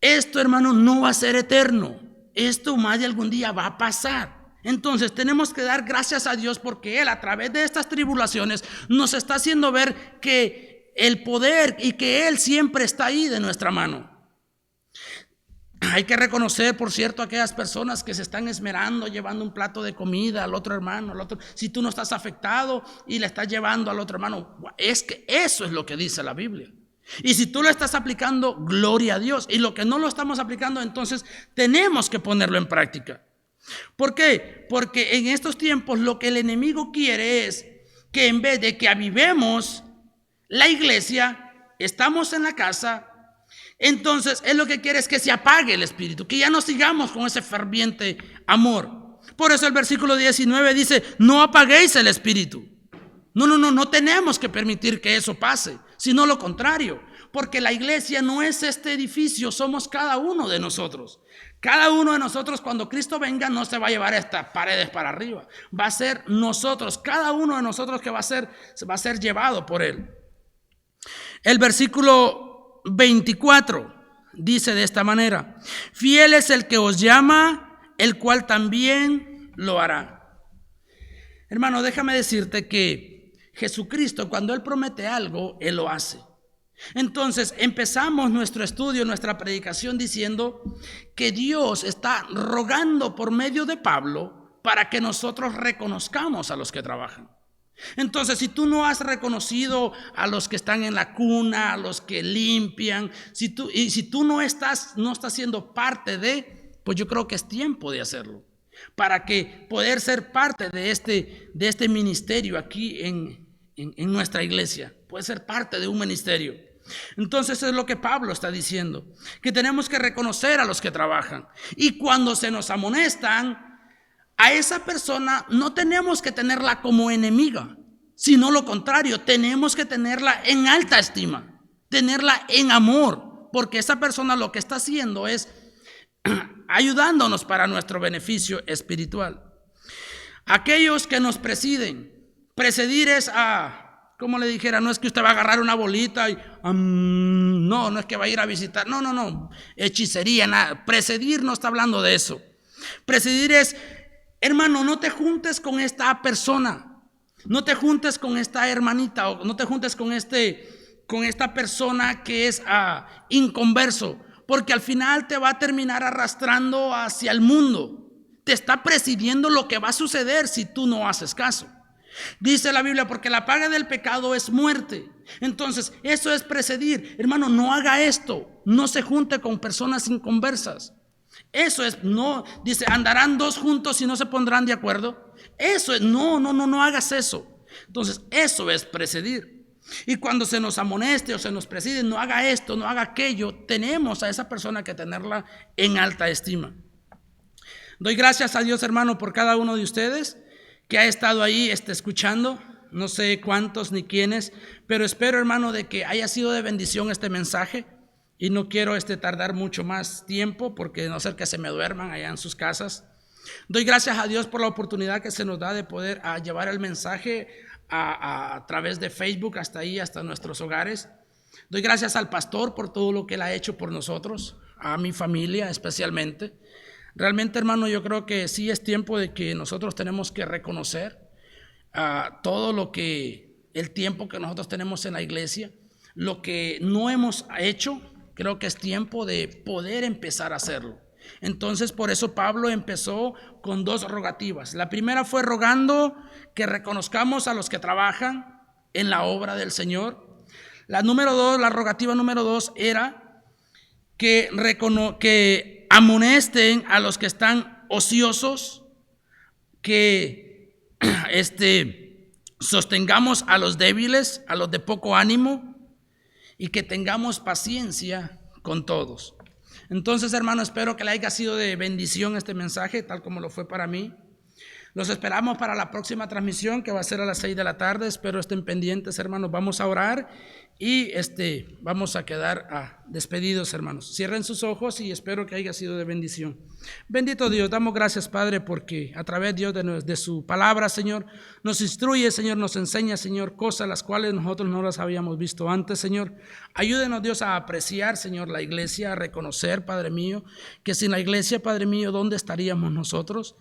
esto, hermano, no va a ser eterno. Esto más de algún día va a pasar. Entonces tenemos que dar gracias a Dios porque Él, a través de estas tribulaciones, nos está haciendo ver que el poder y que Él siempre está ahí de nuestra mano. Hay que reconocer, por cierto, a aquellas personas que se están esmerando llevando un plato de comida al otro hermano, al otro. Si tú no estás afectado y le estás llevando al otro hermano, es que eso es lo que dice la Biblia. Y si tú lo estás aplicando, gloria a Dios. Y lo que no lo estamos aplicando, entonces tenemos que ponerlo en práctica. ¿Por qué? Porque en estos tiempos lo que el enemigo quiere es que en vez de que avivemos la iglesia, estamos en la casa, entonces él lo que quiere es que se apague el espíritu, que ya no sigamos con ese ferviente amor. Por eso el versículo 19 dice: no apaguéis el espíritu. No tenemos que permitir que eso pase, sino lo contrario, porque la iglesia no es este edificio, somos cada uno de nosotros. Cada uno de nosotros, cuando Cristo venga, no se va a llevar estas paredes para arriba, va a ser nosotros, cada uno de nosotros que va a ser llevado por Él. El versículo 24 dice de esta manera: fiel es el que os llama, el cual también lo hará. Hermano, déjame decirte que Jesucristo, cuando Él promete algo, Él lo hace. Entonces empezamos nuestro estudio, nuestra predicación diciendo que Dios está rogando por medio de Pablo para que nosotros reconozcamos a los que trabajan. Entonces, si tú no has reconocido a los que están en la cuna, a los que limpian, si tú no estás siendo parte de, pues yo creo que es tiempo de hacerlo, para que poder ser parte de este ministerio aquí en nuestra iglesia, puede ser parte de un ministerio. Entonces es lo que Pablo está diciendo, que tenemos que reconocer a los que trabajan, y cuando se nos amonestan a esa persona, no tenemos que tenerla como enemiga, sino lo contrario, tenemos que tenerla en alta estima, tenerla en amor, porque esa persona lo que está haciendo es ayudándonos para nuestro beneficio espiritual. Aquellos que nos presiden, presidir es como le dijera, no es que usted va a agarrar una bolita y no es que va a ir a visitar, no, hechicería, nada. Presidir no está hablando de eso. Presidir es: hermano, no te juntes con esta persona, no te juntes con esta hermanita, o no te juntes con esta persona que es inconverso, porque al final te va a terminar arrastrando hacia el mundo. Te está presidiendo lo que va a suceder si tú no haces caso. Dice la Biblia: porque la paga del pecado es muerte. Entonces eso es presidir. Hermano, no haga esto, no se junte con personas inconversas. Eso es, no, dice, andarán dos juntos y no se pondrán de acuerdo. Eso es, no hagas eso. Entonces eso es presidir. Y cuando se nos amoneste o se nos preside, no haga esto, no haga aquello, tenemos a esa persona que tenerla en alta estima. Doy gracias a Dios, hermano, por cada uno de ustedes que ha estado ahí escuchando. No sé cuántos ni quiénes, pero espero, hermano, de que haya sido de bendición este mensaje. Y no quiero tardar mucho más tiempo, porque no ser que se me duerman allá en sus casas. Doy gracias a Dios por la oportunidad que se nos da de poder llevar el mensaje a través de Facebook hasta ahí, hasta nuestros hogares. Doy gracias al pastor por todo lo que él ha hecho por nosotros, a mi familia especialmente. Realmente, hermano, yo creo que sí es tiempo de que nosotros tenemos que reconocer todo el tiempo que nosotros tenemos en la iglesia, lo que no hemos hecho. Creo que es tiempo de poder empezar a hacerlo. Entonces, por eso Pablo empezó con dos rogativas. La primera fue rogando que reconozcamos a los que trabajan en la obra del Señor. La rogativa número 2 era que amonesten a los que están ociosos, que sostengamos a los débiles, a los de poco ánimo, y que tengamos paciencia con todos. Entonces, hermano, espero que le haya sido de bendición este mensaje, tal como lo fue para mí. Los esperamos para la próxima transmisión, que va a ser a las 6 de la tarde. Espero estén pendientes, hermanos. Vamos a orar y vamos a quedar despedidos, hermanos. Cierren sus ojos y espero que haya sido de bendición. Bendito Dios, damos gracias, Padre, porque a través, Dios, de su palabra, Señor, nos instruye, Señor, nos enseña, Señor, cosas las cuales nosotros no las habíamos visto antes, Señor. Ayúdenos, Dios, a apreciar, Señor, la iglesia, a reconocer, Padre mío, que sin la iglesia, Padre mío, ¿dónde estaríamos nosotros?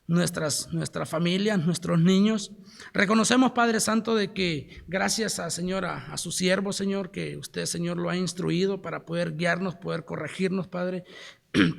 Nuestra familia, nuestros niños. Reconocemos, Padre Santo, de que gracias a su siervo, Señor, que usted, Señor, lo ha instruido para poder guiarnos, poder corregirnos, Padre,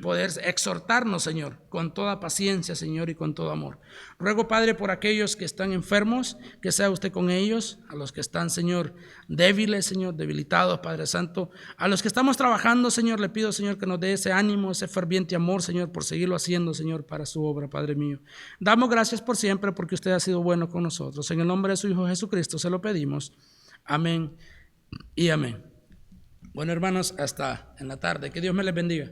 poder exhortarnos, Señor, con toda paciencia, Señor, y con todo amor. Ruego, Padre, por aquellos que están enfermos, que sea usted con ellos, a los que están, Señor, débiles, Señor, debilitados, Padre Santo, a los que estamos trabajando, Señor, le pido, Señor, que nos dé ese ánimo, ese ferviente amor, Señor, por seguirlo haciendo, Señor, para su obra, Padre mío. Damos gracias por siempre, porque usted ha sido bueno con nosotros. En el nombre de su Hijo Jesucristo se lo pedimos. Amén y amén. Bueno, hermanos, hasta en la tarde. Que Dios me les bendiga.